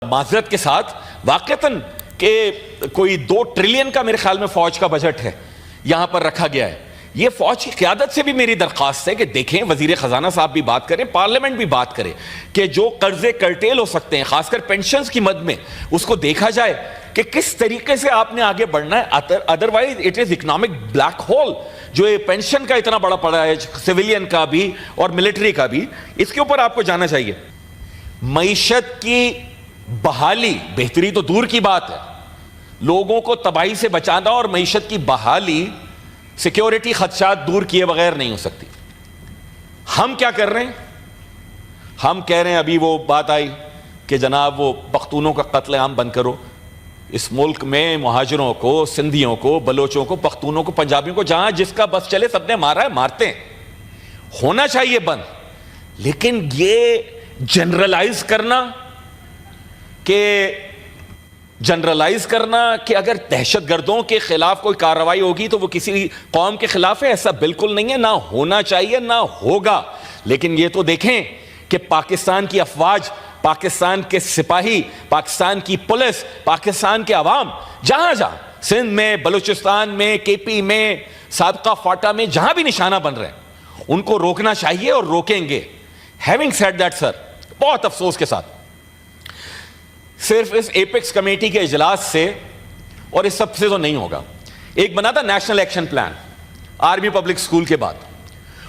معذرت کے ساتھ واقعتاً کہ کوئی 2 ٹریلین کا میرے خیال میں فوج کا بجٹ ہے یہاں پر رکھا گیا ہے. یہ فوج کی قیادت سے بھی میری درخواست ہے کہ دیکھیں وزیر خزانہ صاحب بھی بات کریں, پارلیمنٹ بھی بات کرے کہ جو قرضے کرٹیل ہو سکتے ہیں خاص کر پینشنز کی مد میں, اس کو دیکھا جائے کہ کس طریقے سے آپ نے آگے بڑھنا ہے. Otherwise it is economic black hole جو یہ پینشن کا اتنا بڑا پڑا ہے, سویلین کا بھی اور ملٹری کا بھی. اس کے اوپر آپ کو جانا چاہیے. معیشت کی بحالی, بہتری تو دور کی بات ہے, لوگوں کو تباہی سے بچانا اور معیشت کی بحالی سیکیورٹی خدشات دور کیے بغیر نہیں ہو سکتی. ہم کیا کر رہے ہیں؟ ہم کہہ رہے ہیں ابھی وہ بات آئی کہ جناب وہ پختونوں کا قتل عام بند کرو. اس ملک میں مہاجروں کو, سندھیوں کو, بلوچوں کو, پختونوں کو, پنجابیوں کو جہاں جس کا بس چلے سب نے مارا ہے, مارتے ہیں. ہونا چاہیے بند. لیکن یہ جنرلائز کرنا کہ اگر دہشت گردوں کے خلاف کوئی کارروائی ہوگی تو وہ کسی قوم کے خلاف ہے, ایسا بالکل نہیں ہے. نہ ہونا چاہیے نہ ہوگا. لیکن یہ تو دیکھیں کہ پاکستان کی افواج, پاکستان کے سپاہی, پاکستان کی پولیس, پاکستان کے عوام جہاں سندھ میں, بلوچستان میں, کے پی میں, سابقہ فاٹا میں جہاں بھی نشانہ بن رہے ہیں ان کو روکنا چاہیے اور روکیں گے. ہیونگ سیڈ دیٹ سر, بہت افسوس کے ساتھ صرف اس ایپیکس کمیٹی کے اجلاس سے اور اس سب سے تو نہیں ہوگا. ایک بنا تھا national action plan army public school کے بعد,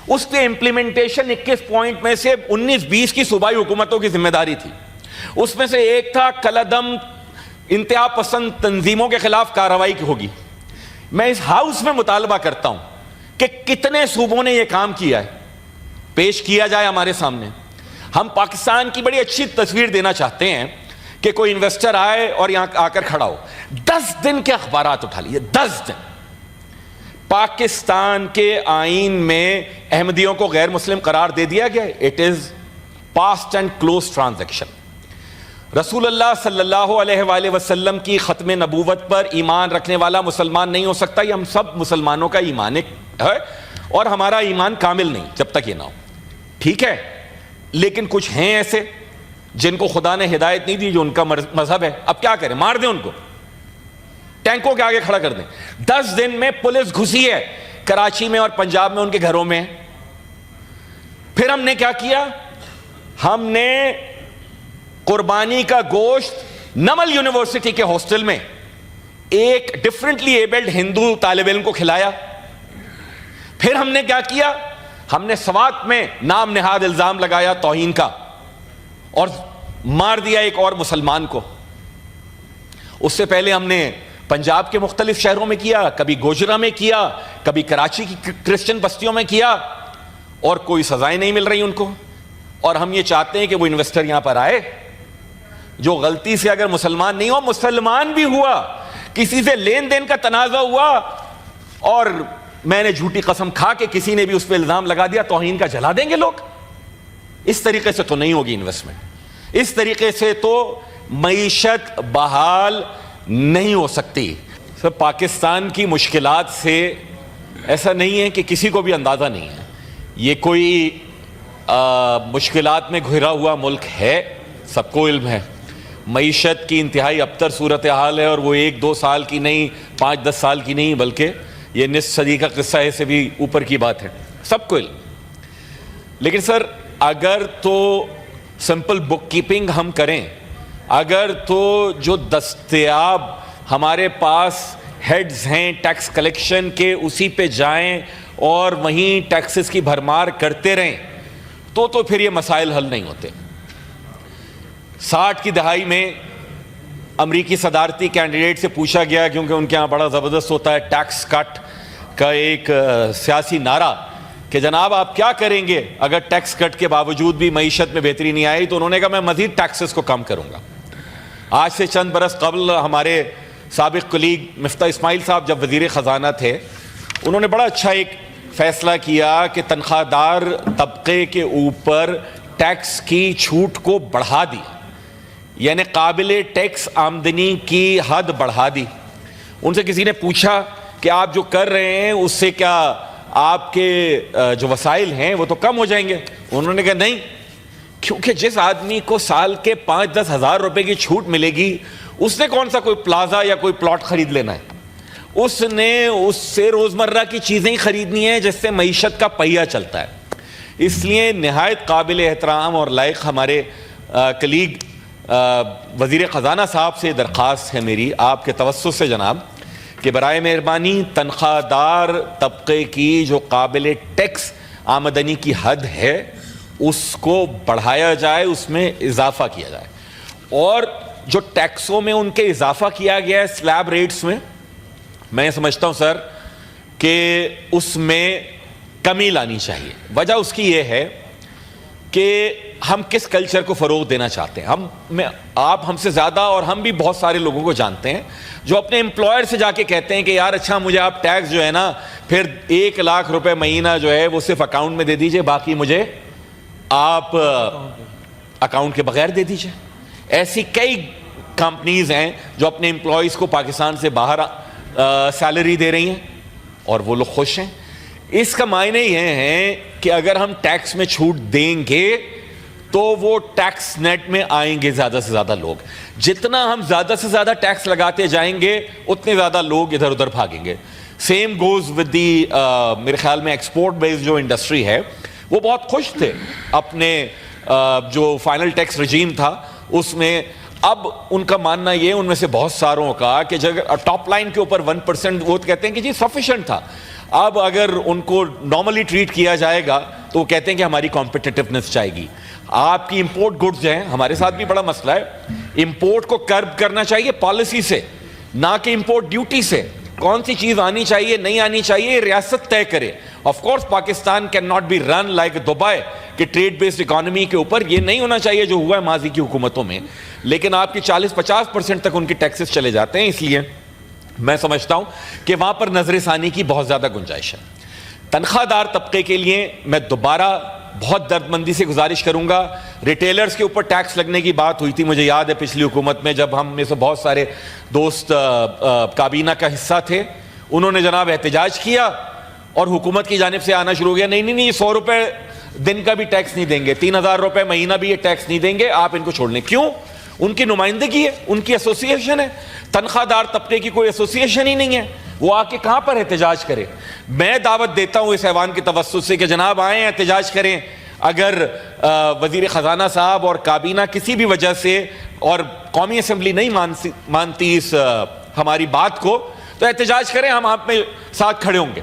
اس پہ امپلیمنٹیشن 21 پوائنٹ میں سے 19-20 کی صوبائی حکومتوں کی ذمہ داری تھی. اس میں سے ایک تھا کالعدم انتہا پسند تنظیموں کے خلاف کارروائی ہوگی. میں اس ہاؤس میں مطالبہ کرتا ہوں کہ کتنے صوبوں نے یہ کام کیا ہے, پیش کیا جائے ہمارے سامنے. ہم پاکستان کی بڑی اچھی تصویر دینا چاہتے ہیں کہ کوئی انویسٹر آئے اور یہاں آ کر کھڑا ہو, 10 دن کے اخبارات اٹھا لیے, 10 دن. پاکستان کے آئین میں احمدیوں کو غیر مسلم قرار دے دیا گیا. It is past and closed transaction. رسول اللہ صلی اللہ علیہ وآلہ وسلم کی ختم نبوت پر ایمان رکھنے والا مسلمان نہیں ہو سکتا. یہ ہم سب مسلمانوں کا ایمان ہے اور ہمارا ایمان کامل نہیں جب تک یہ نہ ہو. ٹھیک ہے, لیکن کچھ ہیں ایسے جن کو خدا نے ہدایت نہیں دی, جو ان کا مذہب ہے. اب کیا کریں؟ مار دیں ان کو, ٹینکوں کے آگے کھڑا کر دیں. 10 دن میں پولیس گھسی ہے کراچی میں اور پنجاب میں ان کے گھروں میں. پھر ہم نے کیا کیا؟ ہم نے قربانی کا گوشت نمل یونیورسٹی کے ہاسٹل میں ایک ڈفرنٹلی ایبلڈ ہندو طالب علم کو کھلایا. پھر ہم نے کیا کیا؟ ہم نے سوات میں نام نہاد الزام لگایا توہین کا اور مار دیا ایک اور مسلمان کو. اس سے پہلے ہم نے پنجاب کے مختلف شہروں میں کیا, کبھی گوجرا میں کیا, کبھی کراچی کی کرسچن بستیوں میں کیا, اور کوئی سزائیں نہیں مل رہی ان کو. اور ہم یہ چاہتے ہیں کہ وہ انویسٹر یہاں پر آئے جو غلطی سے اگر مسلمان نہیں ہو, مسلمان بھی ہوا, کسی سے لین دین کا تنازع ہوا اور میں نے جھوٹی قسم کھا کے کسی نے بھی اس پہ الزام لگا دیا, توہین کا جلا دیں گے لوگ. اس طریقے سے تو نہیں ہوگی انویسٹمنٹ. اس طریقے سے تو معیشت بحال نہیں ہو سکتی. سر, پاکستان کی مشکلات سے ایسا نہیں ہے کہ کسی کو بھی اندازہ نہیں ہے. یہ کوئی مشکلات میں گھرا ہوا ملک ہے, سب کو علم ہے. معیشت کی انتہائی ابتر صورتحال ہے, اور وہ 1-2 سال کی نہیں, 5-10 سال کی نہیں, بلکہ یہ نصف صدی کا قصہ ہے, سے بھی اوپر کی بات ہے, سب کو علم. لیکن سر, اگر تو سمپل بک کیپنگ ہم کریں, اگر تو جو دستیاب ہمارے پاس ہیڈز ہیں ٹیکس کلیکشن کے اسی پہ جائیں اور وہیں ٹیکسز کی بھرمار کرتے رہیں, تو پھر یہ مسائل حل نہیں ہوتے. 60 کی دہائی میں امریکی صدارتی کینڈیڈیٹ سے پوچھا گیا, کیونکہ ان کے ہاں بڑا زبردست ہوتا ہے ٹیکس کٹ کا ایک سیاسی نعرہ, کہ جناب آپ کیا کریں گے اگر ٹیکس کٹ کے باوجود بھی معیشت میں بہتری نہیں آئی؟ تو انہوں نے کہا میں مزید ٹیکسز کو کم کروں گا. آج سے چند برس قبل ہمارے سابق کلیگ مفتاح اسماعیل صاحب جب وزیر خزانہ تھے, انہوں نے بڑا اچھا ایک فیصلہ کیا کہ تنخواہ دار طبقے کے اوپر ٹیکس کی چھوٹ کو بڑھا دی, یعنی قابل ٹیکس آمدنی کی حد بڑھا دی. ان سے کسی نے پوچھا کہ آپ جو کر رہے ہیں اس سے کیا آپ کے جو وسائل ہیں وہ تو کم ہو جائیں گے؟ انہوں نے کہا نہیں, کیونکہ جس آدمی کو سال کے 5-10 ہزار روپے کی چھوٹ ملے گی, اس نے کون سا کوئی پلازا یا کوئی پلاٹ خرید لینا ہے؟ اس نے اس سے روزمرہ کی چیزیں ہی خریدنی ہیں جس سے معیشت کا پہیہ چلتا ہے. اس لیے نہایت قابل احترام اور لائق ہمارے کلیگ وزیر خزانہ صاحب سے درخواست ہے میری آپ کے توسط سے جناب, کہ برائے مہربانی تنخواہ دار طبقے کی جو قابل ٹیکس آمدنی کی حد ہے اس کو بڑھایا جائے, اس میں اضافہ کیا جائے. اور جو ٹیکسوں میں ان کے اضافہ کیا گیا ہے سلیب ریٹس میں سمجھتا ہوں سر کہ اس میں کمی لانی چاہیے. وجہ اس کی یہ ہے کہ ہم کس کلچر کو فروغ دینا چاہتے ہیں. آپ ہم سے زیادہ اور ہم بھی بہت سارے لوگوں کو جانتے ہیں جو اپنے امپلائر سے جا کے کہتے ہیں کہ یار اچھا مجھے آپ ٹیکس جو ہے نا پھر 1 لاکھ روپے مہینہ جو ہے وہ صرف اکاؤنٹ میں دے دیجئے, باقی مجھے آپ اکاؤنٹ کے بغیر دے دیجئے. ایسی کئی کمپنیز ہیں جو اپنے امپلائیز کو پاکستان سے باہر سیلری دے رہی ہیں اور وہ لوگ خوش ہیں. اس کا معنی یہ ہے کہ اگر ہم ٹیکس میں چھوٹ دیں گے تو وہ ٹیکس نیٹ میں آئیں گے زیادہ سے زیادہ لوگ. جتنا ہم زیادہ سے زیادہ ٹیکس لگاتے جائیں گے اتنے زیادہ لوگ ادھر ادھر بھاگیں گے. سیم گوز ود دی میرے خیال میں ایکسپورٹ بیس جو انڈسٹری ہے وہ بہت خوش تھے اپنے جو فائنل ٹیکس رجیم تھا اس میں. اب ان کا ماننا یہ ان میں سے بہت ساروں کا کہ جب ٹاپ لائن کے اوپر 1% وہ کہتے ہیں کہ جی سفیشینٹ تھا. اب اگر ان کو نارملی ٹریٹ کیا جائے گا تو وہ کہتے ہیں کہ ہماری کمپٹیٹیونیس جائے گی. آپ کی امپورٹ گڈز جو ہیں, ہمارے ساتھ بھی بڑا مسئلہ ہے, امپورٹ کو کرب کرنا چاہیے پالیسی سے نہ کہ امپورٹ ڈیوٹی سے. کون سی چیز آنی چاہیے نہیں آنی چاہیے ریاست طے کرے. Of course Pakistan can not be run like Dubai کہ ٹریڈ بیسڈ اکانومی کے اوپر یہ نہیں ہونا چاہیے جو ہوا ہے ماضی کی حکومتوں میں, لیکن آپ کی 40-50% تک ان کی ٹیکسز چلے جاتے ہیں. اس لیے میں سمجھتا ہوں کہ وہاں پر نظر ثانی کی بہت زیادہ گنجائش ہے. تنخواہ دار طبقے کے لیے میں دوبارہ بہت درد مندی سے گزارش کروں گا. ریٹیلرز کے اوپر ٹیکس لگنے کی بات ہوئی تھی, مجھے یاد ہے پچھلی حکومت میں جب ہم میں سے بہت سارے دوست کابینہ کا حصہ تھے, انہوں نے جناب احتجاج کیا اور حکومت کی جانب سے آنا شروع ہو گیا نہیں 100 روپے دن کا بھی ٹیکس نہیں دیں گے, 3000 روپے مہینہ بھی یہ ٹیکس نہیں دیں گے, آپ ان کو چھوڑ لیں. کیوں؟ ان کی نمائندگی ہے, ان کی ایسوسیشن ہے. تنخواہ دار طبقے کی کوئی ایسوسیشن ہی نہیں ہے, وہ آ کے کہاں پر احتجاج کرے. میں دعوت دیتا ہوں اس ایوان کے توسط سے کہ جناب آئیں احتجاج کریں. اگر وزیر خزانہ صاحب اور کابینہ کسی بھی وجہ سے اور قومی اسمبلی نہیں مانتی اس ہماری بات کو تو احتجاج کریں, ہم آپ میں ساتھ کھڑے ہوں گے,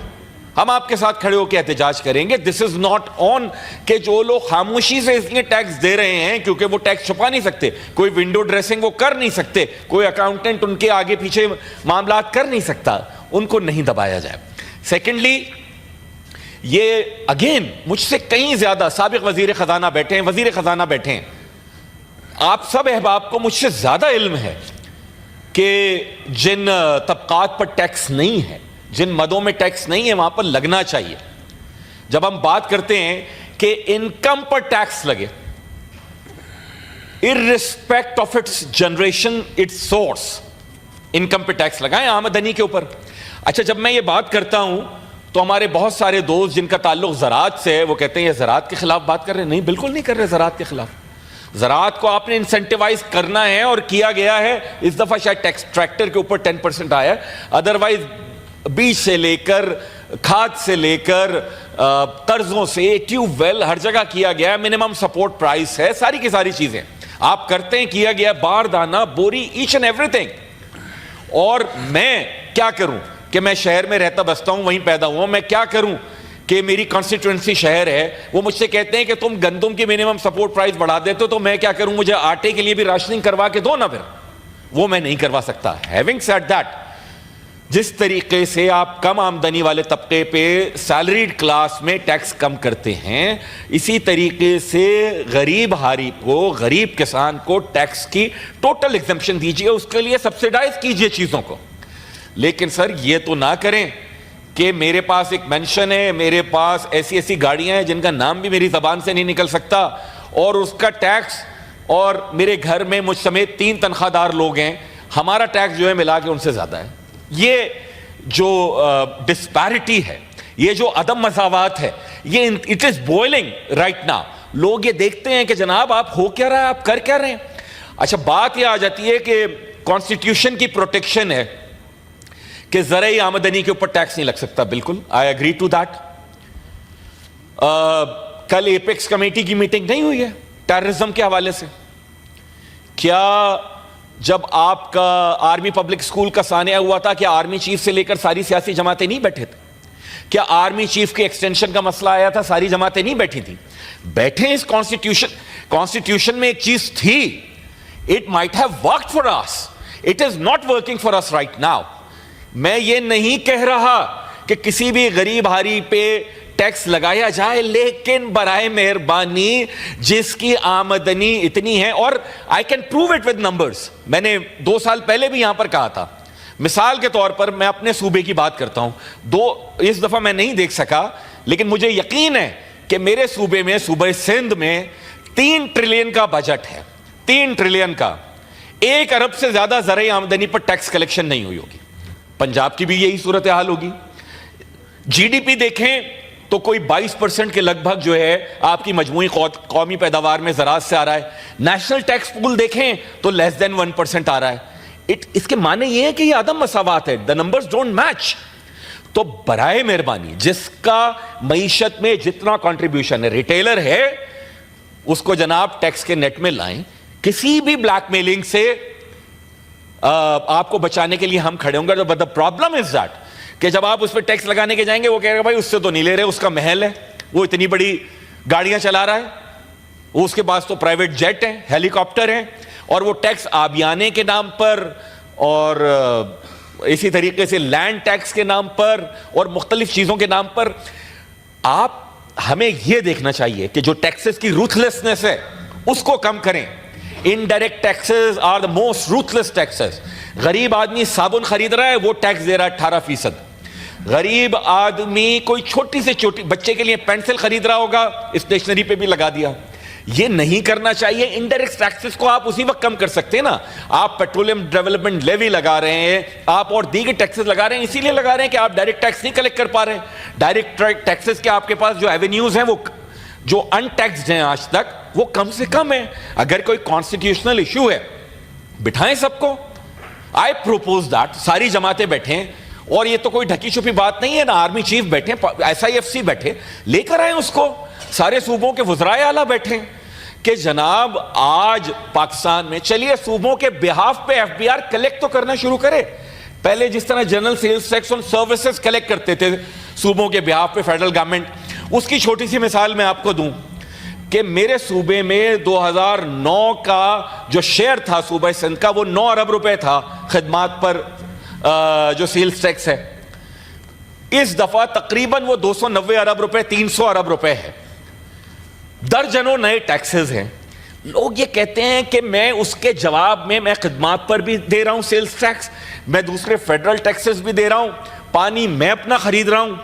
ہم آپ کے ساتھ کھڑے ہو کے احتجاج کریں گے. دس از ناٹ آن کہ جو لوگ خاموشی سے اس لیے ٹیکس دے رہے ہیں کیونکہ وہ ٹیکس چھپا نہیں سکتے, کوئی ونڈو ڈریسنگ وہ کر نہیں سکتے, کوئی اکاؤنٹنٹ ان کے آگے پیچھے معاملات کر نہیں سکتا, ان کو نہیں دبایا جائے. سیکنڈلی یہ اگین مجھ سے کہیں زیادہ سابق وزیر خزانہ بیٹھے ہیں, وزیر خزانہ بیٹھے ہیں, آپ سب احباب کو مجھ سے زیادہ علم ہے کہ جن طبقات پر ٹیکس نہیں ہے, جن مدوں میں ٹیکس نہیں ہے وہاں پر لگنا چاہیے. جب ہم بات کرتے ہیں کہ انکم پر ٹیکس لگے irrespect of its generation, its source, income پہ ٹیکس لگائیں آمدنی کے اوپر. اچھا جب میں یہ بات کرتا ہوں تو ہمارے بہت سارے دوست جن کا تعلق زراعت سے ہے وہ کہتے ہیں یہ زراعت کے خلاف بات کر رہے ہیں. نہیں, بالکل نہیں کر رہے زراعت کے خلاف. زراعت کو آپ نے انسینٹیوائز کرنا ہے اور کیا گیا ہے. اس دفعہ شاید ٹیکس ٹریکٹر کے اوپر 10% آیا ہے, ادروائز بیج سے لے کر کھاد سے لے کر قرضوں سے ٹیوب ویل ہر جگہ کیا گیا ہے, منیمم سپورٹ پرائس ہے, ساری کی ساری چیزیں آپ کرتے ہیں, کیا گیا بار دانہ بوری ایچ اینڈ ایوری تھنگ. اور میں کیا کروں کہ میں شہر میں رہتا بستا ہوں, وہیں پیدا ہوا ہوں, میں کیا کروں کہ میری کانسٹیٹوئنسی شہر ہے, وہ مجھ سے کہتے ہیں کہ تم گندم کی منیمم سپورٹ پرائس بڑھا دیتے ہو تو میں کیا کروں, مجھے آٹے کے لیے بھی راشننگ کروا کے دو نا. پھر وہ میں نہیں کروا سکتا. ہیونگ سیڈ دیٹ, جس طریقے سے آپ کم آمدنی والے طبقے پہ سیلریڈ کلاس میں ٹیکس کم کرتے ہیں, اسی طریقے سے غریب ہاری کو, غریب کسان کو ٹیکس کی ٹوٹل ایگزمپشن دیجیے, اس کے لیے سبسیڈائز کیجیے چیزوں کو. لیکن سر یہ تو نہ کریں کہ میرے پاس ایک مینشن ہے, میرے پاس ایسی گاڑیاں ہیں جن کا نام بھی میری زبان سے نہیں نکل سکتا اور اس کا ٹیکس, اور میرے گھر میں مجھ سمیت 3 تنخواہ دار لوگ ہیں, ہمارا ٹیکس جو ہے ملا کے ان سے زیادہ ہے. یہ جو ڈسپیرٹی ہے, یہ جو عدم مساوات ہے, یہ it is boiling right now. لوگ یہ دیکھتے ہیں کہ جناب آپ ہو کیا رہا ہے, آپ کر کیا رہے ہیں. اچھا بات یہ آ جاتی ہے کہ کانسٹیٹیوشن کی پروٹیکشن ہے کہ زرعی آمدنی کے اوپر ٹیکس نہیں لگ سکتا. بالکل آئی ایگری ٹو دیٹ. کل ایپیکس کمیٹی کی میٹنگ نہیں ہوئی ہے ٹیررزم کے حوالے سے؟ کیا جب آپ کا آرمی پبلک اسکول کا سانحہ ہوا تھا کہ آرمی چیف سے لے کر ساری سیاسی جماعتیں نہیں بیٹھے تھے؟ کیا آرمی چیف کے ایکسٹینشن کا مسئلہ آیا تھا ساری جماعتیں نہیں بیٹھی تھی؟ بیٹھے اس کانسٹیٹیوشن میں ایک چیز تھی. It might have worked for us. It is not working for us right now. میں یہ نہیں کہہ رہا کہ کسی بھی غریب ہاری پہ ٹیکس لگایا جائے, لیکن برائے مہربانی جس کی آمدنی اتنی ہے, اور I can prove it with numbers. میں نے 2 سال پہلے بھی یہاں پر کہا تھا, مثال کے طور پر میں اپنے صوبے کی بات کرتا ہوں. اس دفعہ میں نہیں دیکھ سکا, لیکن مجھے یقین ہے کہ میرے صوبے میں, صوبہ سندھ میں 3 ٹریلین کا بجٹ ہے. 3 ٹریلین کا. 1 ارب سے زیادہ زرعی آمدنی پر ٹیکس کلیکشن نہیں ہوئی ہوگی. پنجاب کی بھی یہی صورتحال ہوگی. جی ڈی پی دیکھیں تو کوئی 22% کے لگ بھگ جو ہے آپ کی مجموعی قومی پیداوار میں زراعت سے آ رہا ہے. نیشنل ٹیکس پول دیکھیں تو لیس دین 1% آ رہا ہے. اس کے معنی یہ ہے کہ یہ عدم مساوات ہے. the numbers don't match. تو برائے مہربانی جس کا معیشت میں جتنا کنٹریبیوشن ہے, ریٹیلر ہے, اس کو جناب ٹیکس کے نیٹ میں لائیں. کسی بھی بلیک میلنگ سے آپ کو بچانے کے لیے ہم کھڑے ہوں گے. But the problem is that کہ جب آپ اس پہ ٹیکس لگانے کے جائیں گے, وہ کہے گا بھائی اس سے تو نہیں لے رہے, اس کا محل ہے, وہ اتنی بڑی گاڑیاں چلا رہا ہے, وہ اس کے پاس تو پرائیویٹ جیٹ ہیں, ہیلی کاپٹر ہیں, اور وہ ٹیکس آبیانے کے نام پر اور اسی طریقے سے لینڈ ٹیکس کے نام پر اور مختلف چیزوں کے نام پر. آپ ہمیں یہ دیکھنا چاہیے کہ جو ٹیکسز کی روتھلیسنس ہے اس کو کم کریں. Indirect taxes are the most ruthless taxes. غریب آدمی صابن خرید رہا ہے, وہ ٹیکس دے رہا ہے 18%. غریب آدمی کوئی چھوٹی سے چھوٹی بچے کے لیے پینسل خرید رہا ہوگا, اسٹیشنری پہ بھی لگا دیا. یہ نہیں کرنا چاہیے. انڈائریکٹ ٹیکسز کو آپ اسی وقت کم کر سکتے ہیں نا. آپ پیٹرولیم ڈیولپمنٹ لیوی لگا رہے ہیں, آپ اور دیگر ٹیکسز لگا رہے ہیں, اسی لیے لگا رہے ہیں کہ آپ ڈائریکٹ ٹیکس نہیں کلیکٹ کر پا رہے ہیں. ڈائریکٹ ٹیکسز کے آپ کے پاس جو ایونیوز ہیں, وہ جو ان ٹیکسڈ ہیں آج تک, وہ کم سے کم ہیں. اگر کوئی کانسٹیٹیوشنل ایشو ہے, بٹھائیں سب کو. آئی پروپوز دیٹ ساری جماعتیں بیٹھیں, اور یہ تو کوئی ڈھکی چھپی بات نہیں ہے نا. آرمی چیف بیٹھے, SIFC بیٹھے, لے کر آئیں اس کو. سارے صوبوں کے وزرائے اعلیٰ بیٹھیں کہ جناب آج پاکستان میں چلیے صوبوں کے بہاف پہ FBR کلیکٹ تو کرنا شروع کرے. پہلے جس طرح general sales tax on services collect کرتے تھے صوبوں کے بہاف پہ فیڈرل گورنمنٹ, اس کی چھوٹی سی مثال میں آپ کو دوں کہ میرے صوبے میں 2009 کا جو شیئر تھا صوبہ سندھ کا, وہ 9 ارب روپے تھا خدمات پر جو سیلز ٹیکس ہے. اس دفعہ تقریباً وہ 290 ارب روپے 300 ارب روپے ہے. درجنوں نئے ٹیکسز ہیں. لوگ یہ کہتے ہیں کہ میں اس کے جواب میں خدمات پر بھی دے رہا ہوں سیلز ٹیکس, میں دوسرے فیڈرل ٹیکسز بھی دے رہا ہوں, پانی میں اپنا خرید رہا ہوں,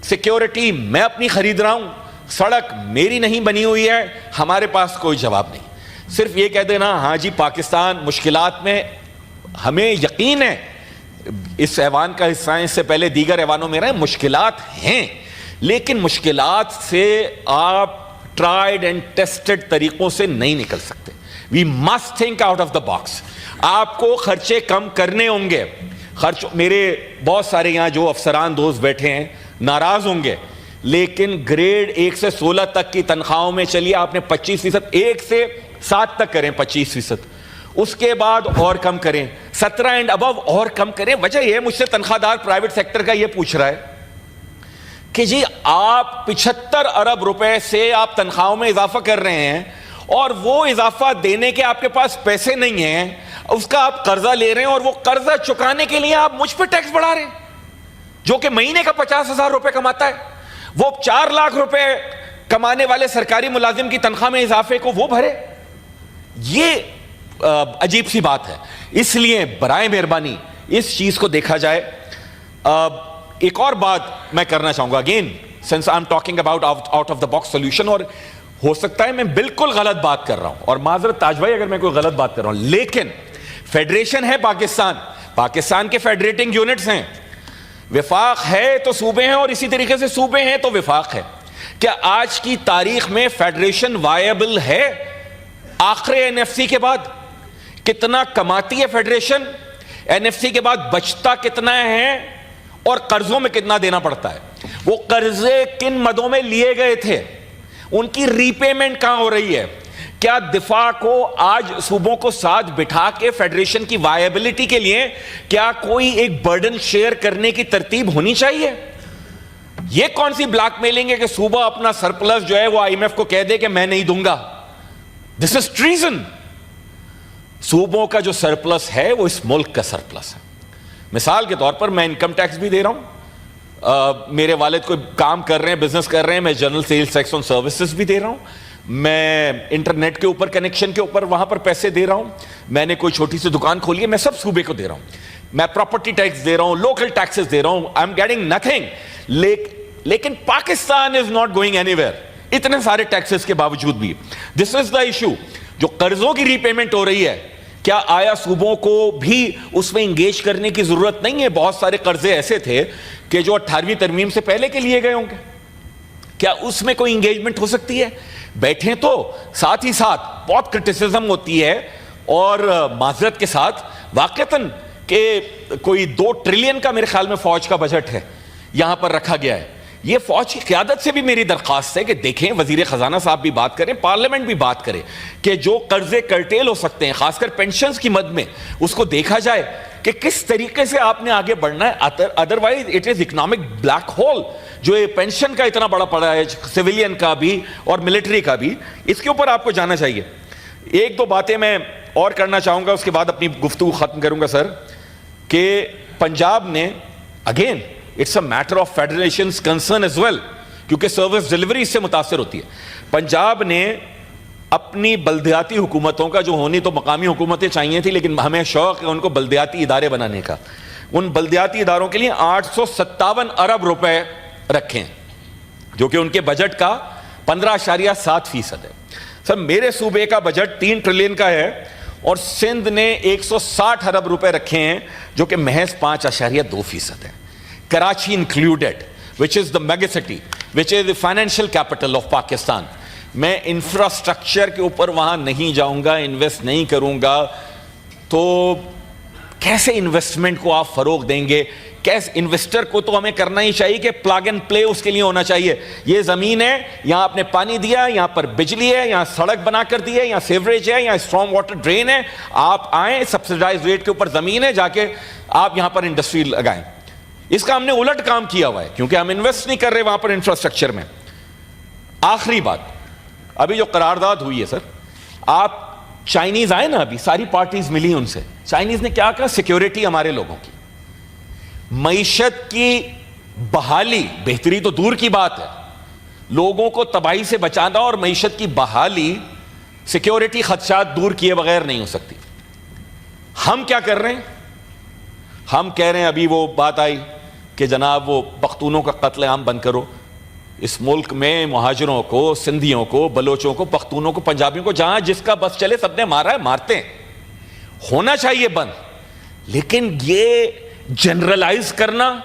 سیکیورٹی میں اپنی خرید رہا ہوں, سڑک میری نہیں بنی ہوئی ہے. ہمارے پاس کوئی جواب نہیں. صرف یہ کہہ دینا ہاں جی پاکستان مشکلات میں, ہمیں یقین ہے اس ایوان کا حصہ ہیں, اس سے پہلے دیگر ایوانوں میں رہے, مشکلات ہیں, لیکن مشکلات سے آپ ٹرائیڈ اینڈ ٹیسٹڈ طریقوں سے نہیں نکل سکتے. We must think out of the box. آپ کو خرچے کم کرنے ہوں گے. میرے بہت سارے یہاں جو افسران دوست بیٹھے ہیں ناراض ہوں گے, لیکن گریڈ 1 سے 16 تک کی تنخواہوں میں چلیے آپ نے 25%, 1 سے 7 تک کریں 25%, اس کے بعد اور کم کریں, 17 اینڈ ابو اور کم کریں. وجہ یہ مجھ سے تنخواہ دار پرائیویٹ سیکٹر کا یہ پوچھ رہا ہے کہ جی آپ 75 ارب روپے سے آپ تنخواہوں میں اضافہ کر رہے ہیں, اور وہ اضافہ دینے کے آپ کے پاس پیسے نہیں ہیں, اس کا آپ قرضہ لے رہے ہیں, اور وہ قرضہ چکانے کے لیے آپ مجھ پہ ٹیکس بڑھا رہے ہیں, جو کہ مہینے کا 50,000 روپے کماتا ہے. وہ 4 لاکھ روپے کمانے والے سرکاری ملازم کی تنخواہ میں اضافے کو وہ بھرے. یہ عجیب سی بات ہے. اس لیے برائے مہربانی اس چیز کو دیکھا جائے. ایک اور بات میں کرنا چاہوں گا, again since I am talking about out of the box solution, اور ہو سکتا ہے میں بالکل غلط بات کر رہا ہوں, اور معذرت تاج بھائی اگر میں کوئی غلط بات کر رہا ہوں, لیکن فیڈریشن ہے پاکستان کے فیڈریٹنگ یونٹس ہیں, وفاق ہے تو صوبے ہیں, اور اسی طریقے سے صوبے ہیں تو وفاق ہے. کیا آج کی تاریخ میں فیڈریشن وائبل ہے؟ آخر NFC کے بعد کتنا کماتی ہے فیڈریشن؟ NFC کے بعد بچتا کتنا ہے اور قرضوں میں کتنا دینا پڑتا ہے؟ وہ قرضے کن مدوں میں لیے گئے تھے؟ ان کی ری پیمنٹ کہاں ہو رہی ہے؟ کیا دفاع کو آج صوبوں کو ساتھ بٹھا کے فیڈریشن کی وائبلٹی کے لیے کیا کوئی ایک برڈن شیئر کرنے کی ترتیب ہونی چاہیے؟ یہ کون سی بلیک میلنگ ہے کہ صوبہ اپنا سرپلس جو ہے وہ IMF کو کہہ دے کہ میں نہیں دوں گا؟ دس از ٹریزن. صوبوں کا جو سرپلس ہے وہ اس ملک کا سرپلس ہے. مثال کے طور پر میں انکم ٹیکس بھی دے رہا ہوں, میرے والد کوئی کام کر رہے ہیں, بزنس کر رہے ہیں, میں general sales tax on services بھی دے رہا ہوں, میں انٹرنیٹ کے اوپر کنیکشن کے اوپر وہاں پر پیسے دے رہا ہوں, میں نے کوئی چھوٹی سی دکان کھولی ہے, میں سب صوبے کو دے رہا ہوں, میں پراپرٹی ٹیکس دے رہا ہوں, لوکل ٹیکسز دے رہا ہوں, آئی ایم گیٹنگ نتھنگ. لیکن Pakistan is not going anywhere, اتنے سارے ٹیکسز کے باوجود بھی. This is the issue. جو قرضوں کی ری پیمنٹ ہو رہی ہے, کیا آیا صوبوں کو بھی اس میں انگیج کرنے کی ضرورت نہیں ہے؟ بہت سارے قرضے ایسے تھے کہ جو 18ویں ترمیم سے پہلے کے لیے گئے ہوں گے, کیا اس میں کوئی انگیجمنٹ ہو سکتی ہے؟ بیٹھیں تو ساتھ ہی ساتھ بہت کرٹیسزم ہوتی ہے اور معذرت کے ساتھ واقعتاً کہ کوئی 2 ٹریلین کا میرے خیال میں فوج کا بجٹ ہے یہاں پر رکھا گیا ہے. یہ فوج کی قیادت سے بھی میری درخواست ہے کہ دیکھیں, وزیر خزانہ صاحب بھی بات کریں, پارلیمنٹ بھی بات کرے کہ جو قرضے کرٹیل ہو سکتے ہیں خاص کر پینشنز کی مد میں, اس کو دیکھا جائے کہ کس طریقے سے آپ نے آگے بڑھنا ہے. Otherwise it is economic black hole جو یہ پینشن کا اتنا بڑا پڑا ہے, سویلین کا بھی اور ملٹری کا بھی, اس کے اوپر آپ کو جانا چاہیے. 1-2 باتیں میں اور کرنا چاہوں گا, اس کے بعد اپنی گفتگو ختم کروں گا سر. کہ پنجاب نے again it's a matter of federations concern as well, کیونکہ سروس ڈلیوری اس سے متاثر ہوتی ہے. پنجاب نے اپنی بلدیاتی حکومتوں کا, جو ہونی تو مقامی حکومتیں چاہیے تھی لیکن ہمیں شوق ہے ان کو بلدیاتی ادارے بنانے کا, ان بلدیاتی اداروں کے لیے 857 ارب روپے رکھیں جو کہ ان کے بجٹ کا 15.7% ہے. سر میرے صوبے کا بجٹ 3 ٹریلین کا ہے اور سندھ نے 160 ارب روپے رکھے ہیں جو کہ محض 5.2% ہے. Karachi included, which is the mega city, which is the financial capital of Pakistan. میں انفراسٹرکچر کے اوپر وہاں نہیں جاؤں گا, انویسٹ نہیں کروں گا, تو کیسے انویسٹمنٹ کو آپ فروغ دیں گے؟ کیسے انویسٹر کو تو ہمیں کرنا ہی چاہیے کہ پلگ اینڈ پلے اس کے لیے ہونا چاہیے. یہ زمین ہے, یہاں آپ نے پانی دیا, یہاں پر بجلی ہے, یہاں سڑک بنا کر دی ہے, یہاں سیوریج ہے, یہاں اسٹرانگ واٹر ڈرین ہے, آپ آئیں, سبسڈائز ریٹ کے اوپر زمین ہے, جا کے آپ یہاں پر انڈسٹری لگائیں. اس کا ہم نے الٹ کام کیا ہوا ہے کیونکہ ہم انویسٹ نہیں کر رہے وہاں پر انفراسٹرکچر میں. آخری بات, ابھی جو قرارداد ہوئی ہے سر, آپ چائنیز آئے نا, ابھی ساری پارٹیز ملی ان سے, چائنیز نے کیا کہا؟ سیکیورٹی ہمارے لوگوں کی, معیشت کی بحالی, بہتری تو دور کی بات ہے, لوگوں کو تباہی سے بچانا اور معیشت کی بحالی سیکیورٹی خدشات دور کیے بغیر نہیں ہو سکتی. ہم کیا کر رہے ہیں؟ ہم کہہ رہے ہیں, ابھی وہ بات آئی کہ جناب وہ پختونوں کا قتل عام بند کرو. اس ملک میں مہاجروں کو, سندھیوں کو, بلوچوں کو, پختونوں کو, پنجابیوں کو, جہاں جس کا بس چلے سب نے مارا ہے, مارتے ہیں, ہونا چاہیے بند. لیکن یہ جنرلائز کرنا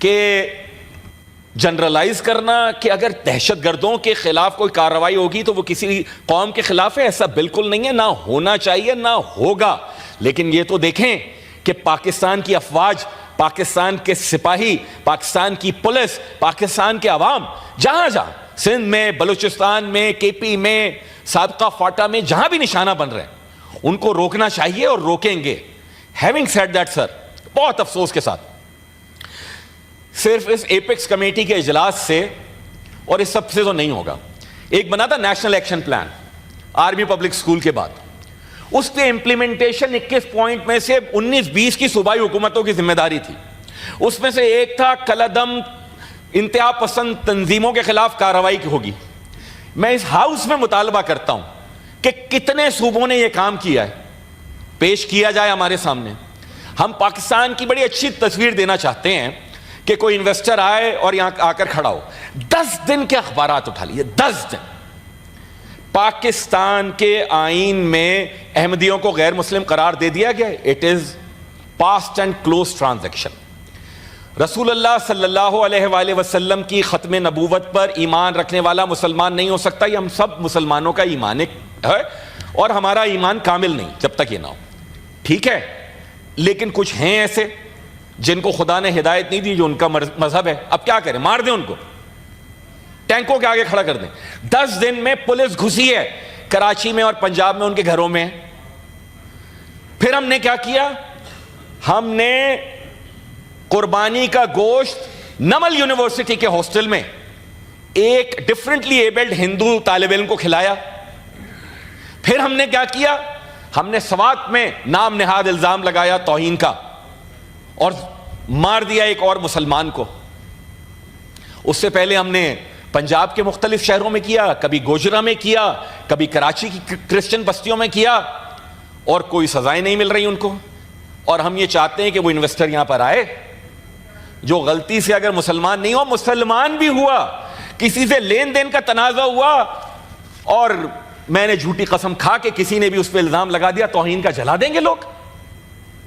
کہ اگر دہشت گردوں کے خلاف کوئی کارروائی ہوگی تو وہ کسی قوم کے خلاف ہے, ایسا بالکل نہیں ہے, نہ ہونا چاہیے نہ ہوگا. لیکن یہ تو دیکھیں کہ پاکستان کی افواج, پاکستان کے سپاہی, پاکستان کی پولیس, پاکستان کے عوام جہاں جہاں, سندھ میں, بلوچستان میں, KP میں, سابقہ فاٹا میں, جہاں بھی نشانہ بن رہے ہیں, ان کو روکنا چاہیے اور روکیں گے. ہیونگ سیڈ دیٹ سر, بہت افسوس کے ساتھ صرف اس ایپیکس کمیٹی کے اجلاس سے اور اس سب سے تو نہیں ہوگا. ایک بنا تھا national action plan army public school کے بعد, اس کے امپلیمنٹیشن 21 پوائنٹ میں سے 19-20 کی صوبائی حکومتوں کی ذمہ داری تھی. اس میں سے ایک تھا کلعدم انتہا پسند تنظیموں کے خلاف کارروائی ہوگی. میں اس ہاؤس میں مطالبہ کرتا ہوں کہ کتنے صوبوں نے یہ کام کیا ہے, پیش کیا جائے ہمارے سامنے. ہم پاکستان کی بڑی اچھی تصویر دینا چاہتے ہیں کہ کوئی انویسٹر آئے اور یہاں آ کر کھڑا ہو, 10 دن کے اخبارات اٹھا لیے, 10 دن. پاکستان کے آئین میں احمدیوں کو غیر مسلم قرار دے دیا گیا. It is past and closed transaction. رسول اللہ صلی اللہ علیہ وآلہ وسلم کی ختم نبوت پر ایمان رکھنے والا مسلمان نہیں ہو سکتا. یہ ہم سب مسلمانوں کا ایمان ہے اور ہمارا ایمان کامل نہیں جب تک یہ نہ ہو. ٹھیک ہے, لیکن کچھ ہیں ایسے جن کو خدا نے ہدایت نہیں دی, جو ان کا مذہب ہے. اب کیا کریں, مار دیں ان کو, ٹینکوں کے آگے کھڑا کر دیں. 10 دن میں پولیس گھسی ہے کراچی میں اور پنجاب میں ان کے گھروں میں. پھر ہم نے کیا کیا, ہم نے قربانی کا گوشت نمل یونیورسٹی کے ہاسٹل میں ایک ڈفرنٹلی ایبلڈ ہندو طالب علم کو کھلایا. پھر ہم نے کیا کیا, ہم نے سوات میں نام نہاد الزام لگایا توہین کا اور مار دیا ایک اور مسلمان کو. اس سے پہلے ہم نے پنجاب کے مختلف شہروں میں کیا, کبھی گوجرا میں کیا, کبھی کراچی کی کرسچن بستیوں میں کیا, اور کوئی سزائیں نہیں مل رہی ان کو. اور ہم یہ چاہتے ہیں کہ وہ انویسٹر یہاں پر آئے جو غلطی سے اگر مسلمان نہیں ہو, مسلمان بھی ہوا, کسی سے لین دین کا تنازع ہوا اور میں نے جھوٹی قسم کھا کے کسی نے بھی اس پہ الزام لگا دیا, توہین کا جلا دیں گے لوگ.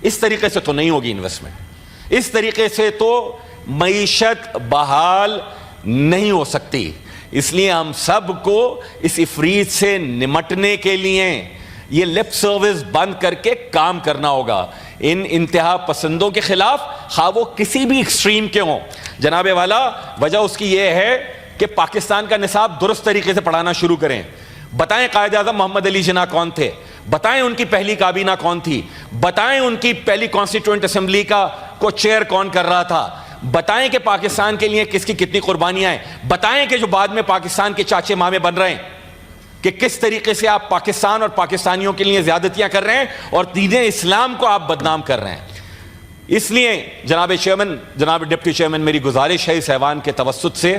اس طریقے سے تو نہیں ہوگی انویسٹمنٹ, اس طریقے سے تو معیشت بحال نہیں ہو سکتی. اس لیے ہم سب کو اس افریت سے نمٹنے کے لیے یہ لپ سروس بند کر کے کام کرنا ہوگا. ان انتہا پسندوں کے خلاف, خواہ وہ کسی بھی ایکسٹریم کے ہوں. جناب والا, وجہ اس کی یہ ہے کہ پاکستان کا نصاب درست طریقے سے پڑھانا شروع کریں. بتائیں قائد اعظم محمد علی جناح کون تھے, بتائیں ان کی پہلی کابینہ کون تھی, بتائیں ان کی پہلی کانسٹیٹوئنٹ اسمبلی کا کو چیئر کون کر رہا تھا, بتائیں کہ پاکستان کے لیے کس کی کتنی قربانیاں ہیں, بتائیں کہ جو بعد میں پاکستان کے چاچے مامے بن رہے ہیں کہ کس طریقے سے آپ پاکستان اور پاکستانیوں کے لیے زیادتیاں کر رہے ہیں اور دین اسلام کو آپ بدنام کر رہے ہیں. اس لیے جناب چیئرمین, جناب ڈپٹی چیئرمین, میری گزارش ہے اس ایوان کے توسط سے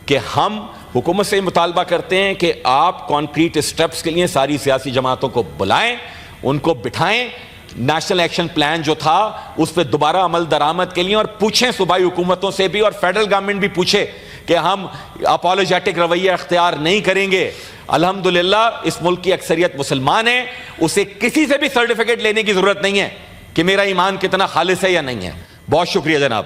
کہ ہم حکومت سے مطالبہ کرتے ہیں کہ آپ کانکریٹ اسٹیپس کے لیے ساری سیاسی جماعتوں کو بلائیں, ان کو بٹھائیں, نیشنل ایکشن پلان جو تھا اس پہ دوبارہ عمل درآمد کے لیے, اور پوچھیں صوبائی حکومتوں سے بھی اور فیڈرل گورنمنٹ بھی پوچھے کہ ہم اپولوجیٹک رویہ اختیار نہیں کریں گے. الحمدللہ اس ملک کی اکثریت مسلمان ہے, اسے کسی سے بھی سرٹیفکیٹ لینے کی ضرورت نہیں ہے کہ میرا ایمان کتنا خالص ہے یا نہیں ہے. بہت شکریہ جناب.